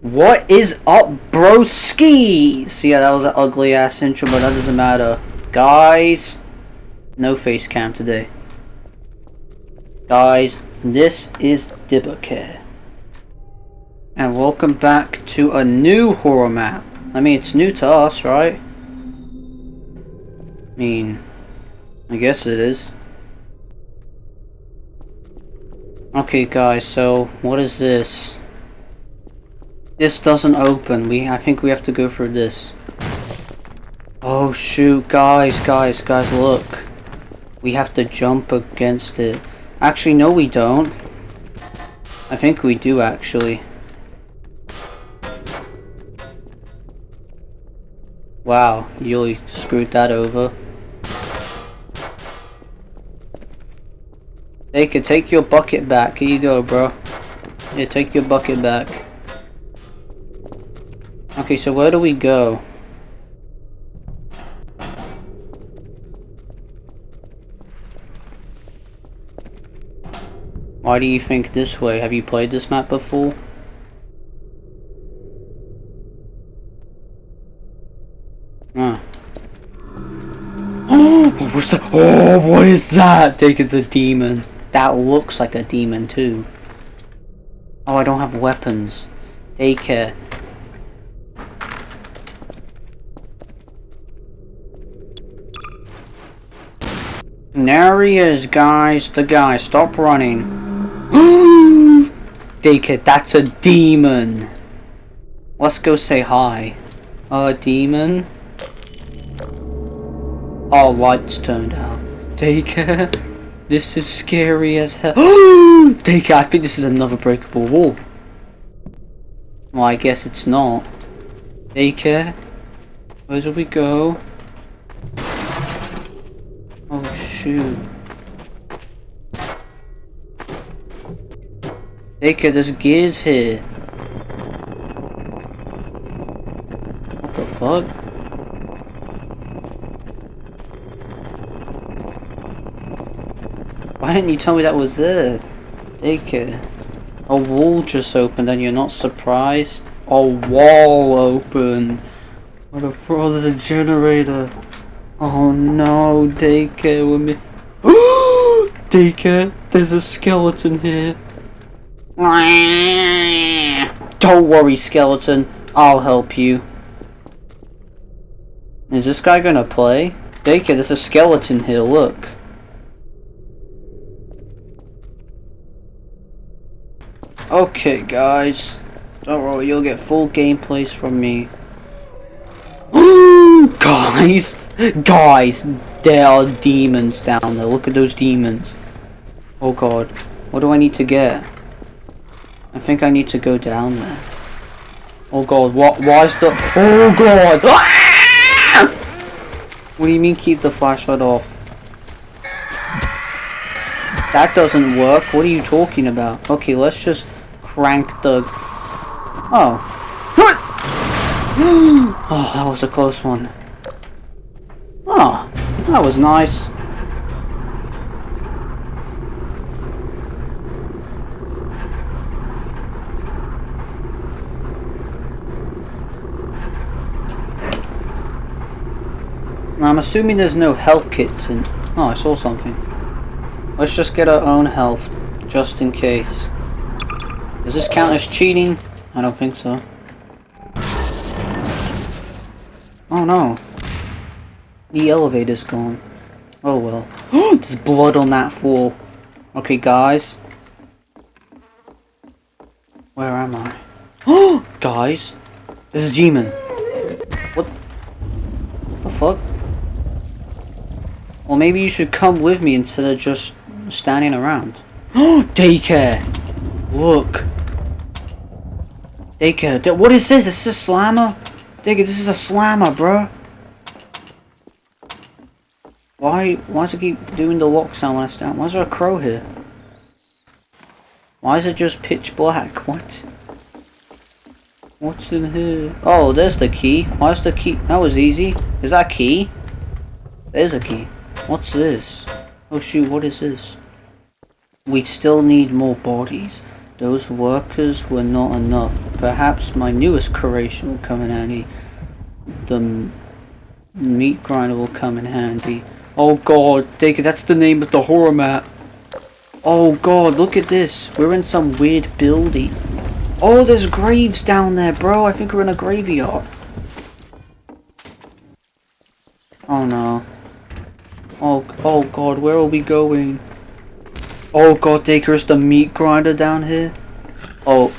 What is up, broski? So yeah, that was an ugly ass intro, but that doesn't matter. Guys, no face cam today. Guys, this is Daycare. And welcome back to a new horror map. I mean, it's new to us, right? I guess it is. Okay guys, so what is this? This doesn't open. I think we have to go through this. Oh shoot, guys, look. We have to jump against it. Actually, no we don't. I think we do actually. Wow, you really screwed that over. Take your bucket back. Here you go, bro. Yeah, take your bucket back. Okay, so where do we go? Why do you think this way? Have you played this map before? Huh. Oh, what's that? Oh, what is that? Take it's a demon. That looks like a demon too. Oh, I don't have weapons. Daycare. There he is, guys. The guy. Stop running. Daycare, that's a demon. Let's go say hi. Demon. Oh, lights turned out. Daycare. This is scary as hell. Daycare, I think this is another breakable wall. Well, I guess it's not. Daycare. Where do we go? Oh shoot. Daycare, there's gears here. What the fuck? Why didn't you tell me that was there? Daycare. A wall just opened and you're not surprised? A wall opened. What a fraud, there's a generator. Oh no, Daycare with me. Daycare, there's a skeleton here. Don't worry, skeleton. I'll help you. Is this guy gonna play? Daycare, there's a skeleton here, look. Okay, guys. Don't worry, you'll get full gameplays from me. Guys! Guys! There are demons down there. Look at those demons. Oh god. What do I need to get? I think I need to go down there. Oh god, why is the... Oh god! Ah! What do you mean keep the flashlight off? That doesn't work. What are you talking about? Okay, let's just crank the... Oh. Oh, that was a close one. Oh, that was nice. Now, I'm assuming there's no health kits in... Oh, I saw something. Let's just get our own health, just in case. Does this count as cheating? I don't think so. Oh no. The elevator's gone. Oh well. There's blood on that floor. Okay guys. Where am I? Oh, guys. There's a demon. What the fuck? Well, maybe you should come with me instead of just standing around. Daycare! Look! Daycare, what is this? Is this a slammer? Daycare, this is a slammer, bro. Why does it keep doing the lock sound when I stand? Why is there a crow here? Why is it just pitch black? What? What's in here? Oh, there's the key. Why is the key? That was easy. Is that a key? There's a key. What's this? Oh shoot, what is this? We still need more bodies. Those workers were not enough. Perhaps my newest creation will come in handy. The meat grinder will come in handy. Oh god, Daycare, that's the name of the horror map. Oh god, look at this. We're in some weird building. Oh, there's graves down there, bro. I think we're in a graveyard. Oh no. Oh god, where are we going? Oh god, Daycare, is the meat grinder down here? Oh.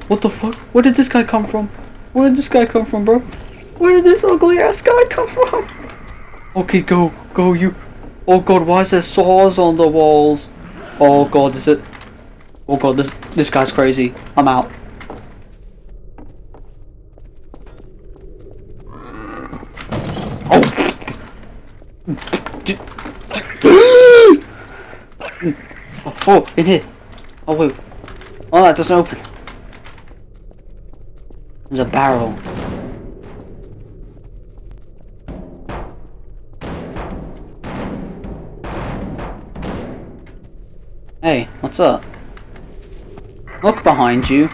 What the fuck? Where did this guy come from? Where did this guy come from, bro? Where did this ugly ass guy come from? Okay, go you. Oh god, why is there saws on the walls? Oh god, is it? Oh god, this guy's crazy. I'm out. Oh. Oh, in here. Oh wait. Oh, that doesn't open. There's a barrel. Hey, what's up? Look behind you.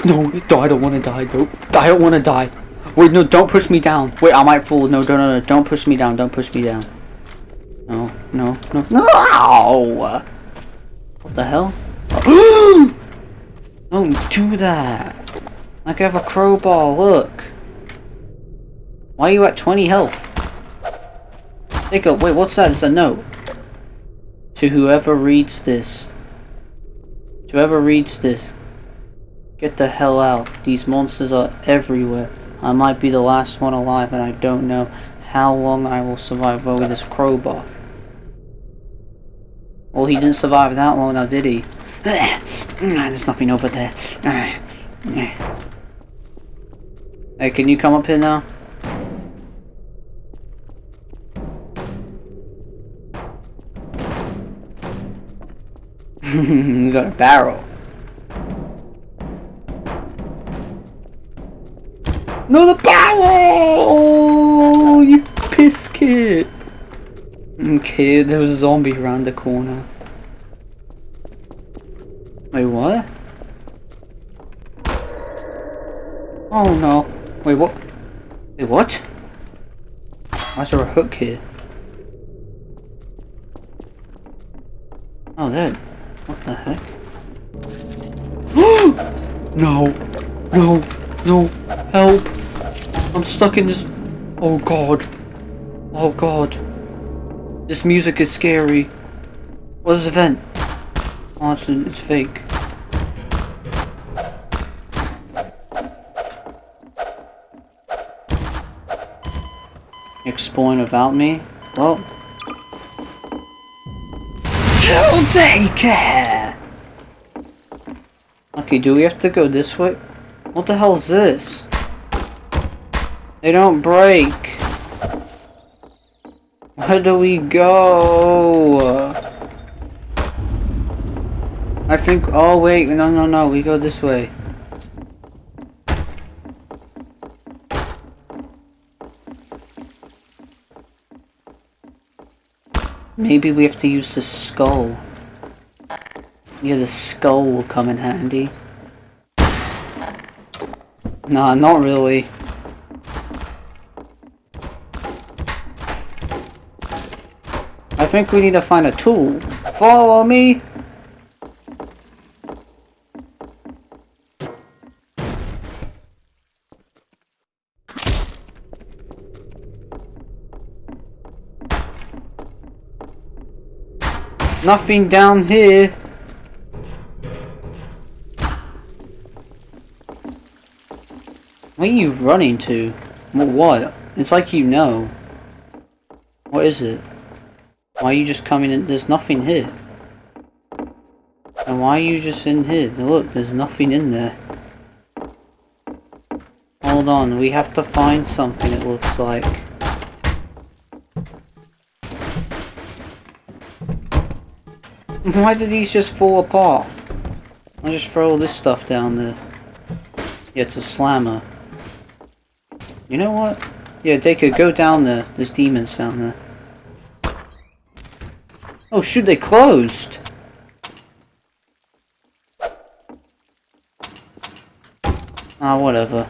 No, I don't want to die. Nope. I don't want to die. Wait, no, don't push me down. Wait, I might fall. No. Don't push me down. Don't push me down. No. No! What the hell? Don't do that. Like I have a crowbar, look. Why are you at 20 health? Wait, what's that? It's a note. To whoever reads this. Get the hell out. These monsters are everywhere. I might be the last one alive and I don't know how long I will survive over this crowbar. Well, he didn't survive that long now, did he? There's nothing over there. Hey, can you come up here now? You got a barrel. No, the barrel! You piss kid. Okay, there was a zombie around the corner. Wait, what? Oh no. Wait, what? Wait, what? Why is there a hook here? Oh, there. What the heck? No! Help! I'm stuck in this. Oh god. Oh god. This music is scary. What is the vent? Oh, it's fake. Exploring without me? Well. Kill Daycare! Okay, do we have to go this way? What the hell is this? They don't break. Where do we go? I think. Oh wait, no. We go this way. Maybe we have to use the skull. Yeah, the skull will come in handy. Nah, not really. I think we need to find a tool. Follow me! Nothing down here. Where are you running to? What? It's like you know. What is it? Why are you just coming in? There's nothing here. And why are you just in here? Look, there's nothing in there. Hold on, we have to find something, it looks like. Why did these just fall apart? I'll just throw all this stuff down there. Yeah, it's a slammer. You know what? Yeah, Daycare, go down there. There's demons down there. Oh shoot, they closed! Ah, whatever.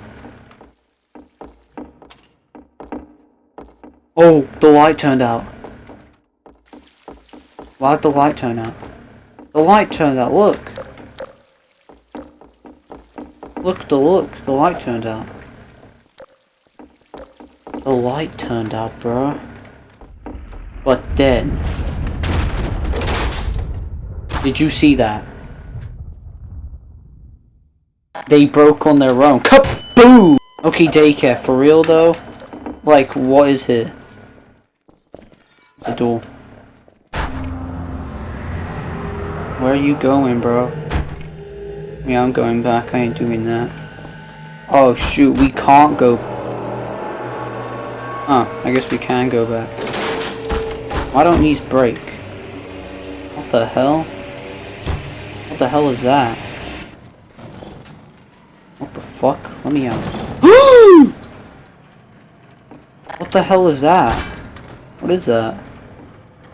Oh, the light turned out. Why'd the light turn out? The light turned out, look! Look, the light turned out. The light turned out, bro. But then... Did you see that? They broke on their own. Kaboom! Okay, Daycare, for real though? Like, what is here? The door. Where are you going, bro? Yeah, I'm going back. I ain't doing that. Oh, shoot. We can't go... Oh, I guess we can go back. Why don't these break? What the hell? What the hell is that? What the fuck? Let me out. What the hell is that? What is that?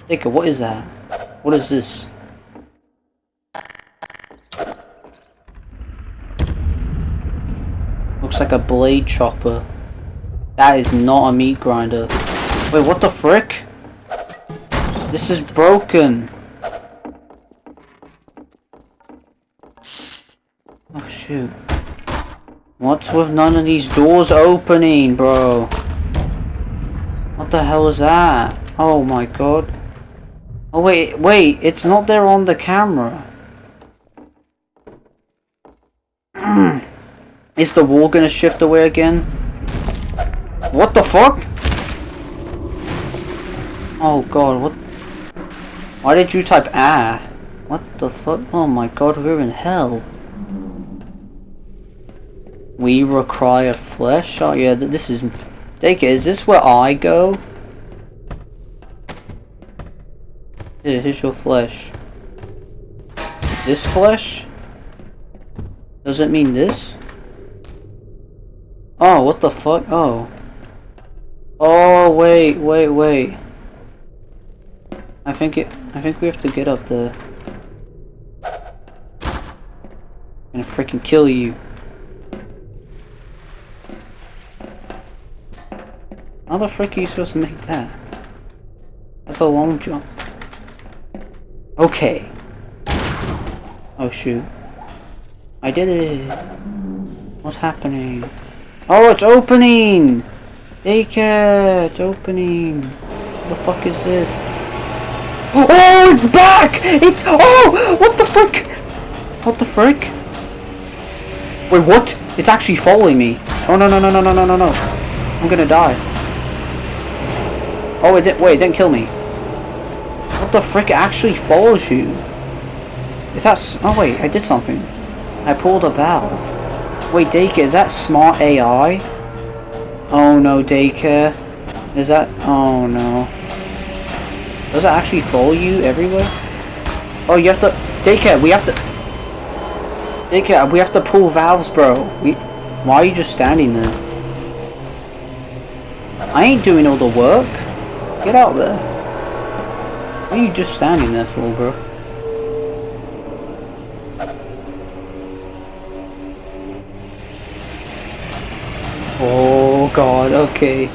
Daycare, what is that? What is this? Looks like a blade chopper. That is not a meat grinder. Wait, what the frick? This is broken. Oh shoot. What's with none of these doors opening, bro? What the hell is that? Oh my god. Oh wait, it's not there on the camera. Is the wall gonna shift away again? What the fuck? Oh god, what? Why did you type ah? What the fuck? Oh my god, we're in hell. We require flesh? Oh yeah, this is... Daycare, is this where I go? Here, here's your flesh. This flesh? Does it mean this? Oh, what the fuck? Oh. Oh, wait. I think we have to get up there. I'm gonna freaking kill you. How the frick are you supposed to make that? That's a long jump. Okay. Oh shoot. I did it. What's happening? Oh, it's opening! Daycare, it's opening. What the fuck is this? Oh, it's back! It's... Oh! What the frick? What the frick? Wait, what? It's actually following me. Oh, no. I'm gonna die. Oh, it didn't kill me. What the frick? It actually follows you. Is that... Oh, wait, I did something. I pulled a valve. Wait, Daycare, is that smart AI? Oh, no, Daycare. Is that... Oh, no. Does it actually follow you everywhere? Oh, you have to... Daycare, we have to... Daycare, we have to pull valves, bro. Why are you just standing there? I ain't doing all the work. Get out there. What are you just standing there for, bro? Oh god, okay.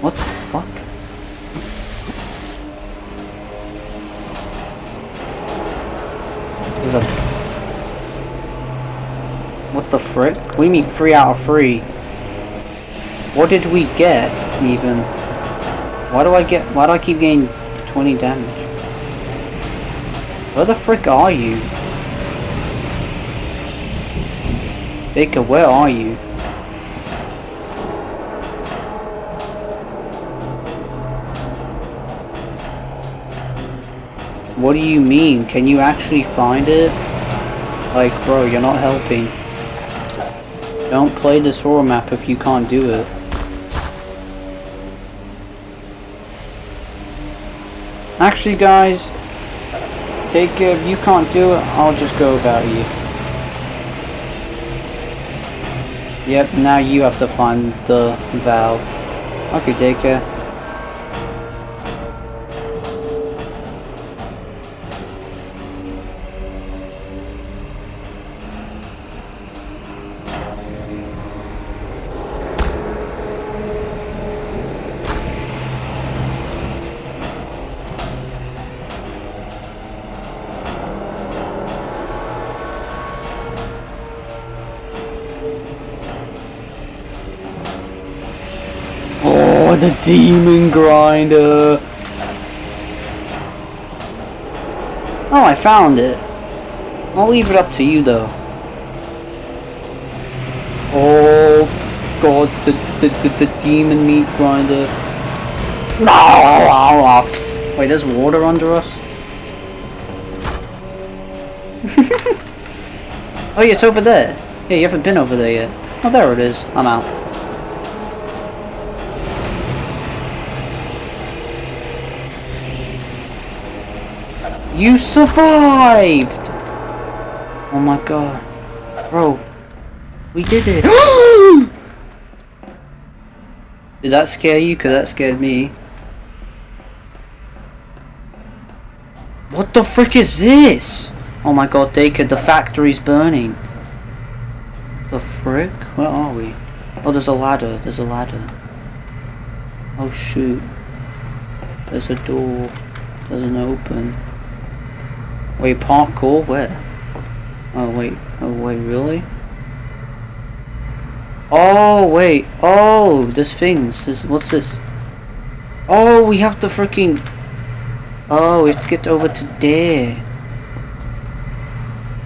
What the fuck? There's a... What the frick? What do you mean 3 out of 3? What did we get, even? Why do I keep getting 20 damage? Where the frick are you? Daycare, where are you? What do you mean? Can you actually find it? Like, bro, you're not helping. Don't play this horror map if you can't do it. Actually, guys, Daycare, if you can't do it, I'll just go without you. Yep, now you have to find the valve. Okay, Daycare. Oh, the demon grinder! Oh, I found it. I'll leave it up to you though. Oh god, the demon meat grinder. No! Wait, there's water under us? Oh yeah, it's over there. Yeah, you haven't been over there yet. Oh, there it is. I'm out. You survived! Oh my god. Bro. We did it. Did that scare you? Cause that scared me. What the frick is this? Oh my god, Daycare, the factory's burning. The frick? Where are we? Oh, there's a ladder. There's a ladder. Oh shoot. There's a door. Doesn't open. Wait, parkour? Where? Oh wait. Oh wait, really? Oh wait. Oh, there's things. What's this? Oh, we have to freaking... Oh, we have to get over to there.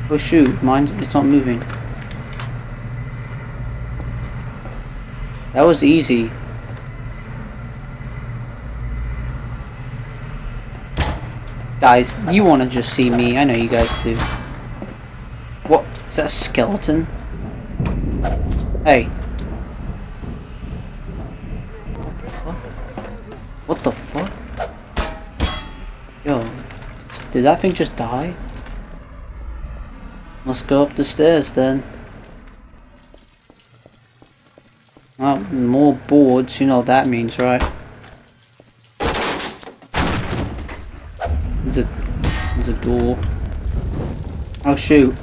Oh shoot, it's not moving. That was easy. Guys, you want to just see me. I know you guys do. What? Is that a skeleton? Hey. What the fuck? Yo. Did that thing just die? Let's go up the stairs then. Well, more boards. You know what that means, right? There's a door. Oh shoot.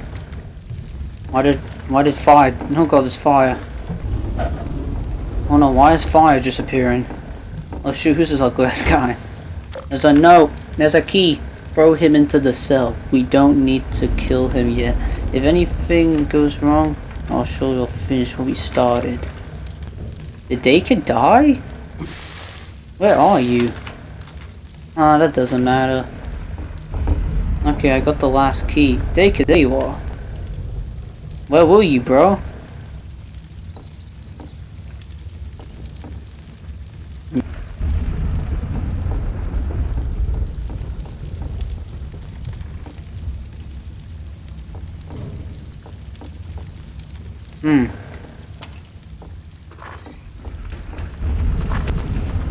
Why did fire? Oh god, there's fire. Oh no, why is fire just appearing? Oh shoot, who's this ugly ass guy? There's a note. There's a key. Throw him into the cell. We don't need to kill him yet. If anything goes wrong, I'll sure we'll finish what we started. Did Daycare die? Where are you? Ah, that doesn't matter. Okay, I got the last key. Daycare, there you are. Where were you, bro?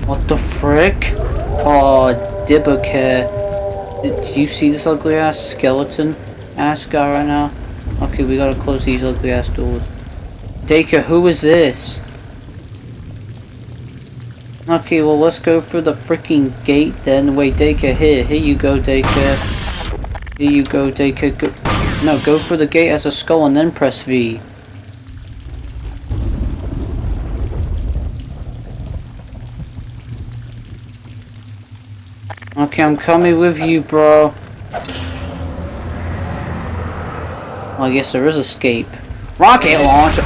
What the frick? Oh, Daycare. Did you see this ugly ass skeleton ass guy right now? Okay, we gotta close these ugly ass doors. Daycare, who is this? Okay, well let's go through the freaking gate then. Wait, Daycare, here you go, Daycare. Here you go, Daycare. Go through the gate as a skull and then press V. Okay, I'm coming with you, bro. Well, I guess there is escape. Rocket launcher!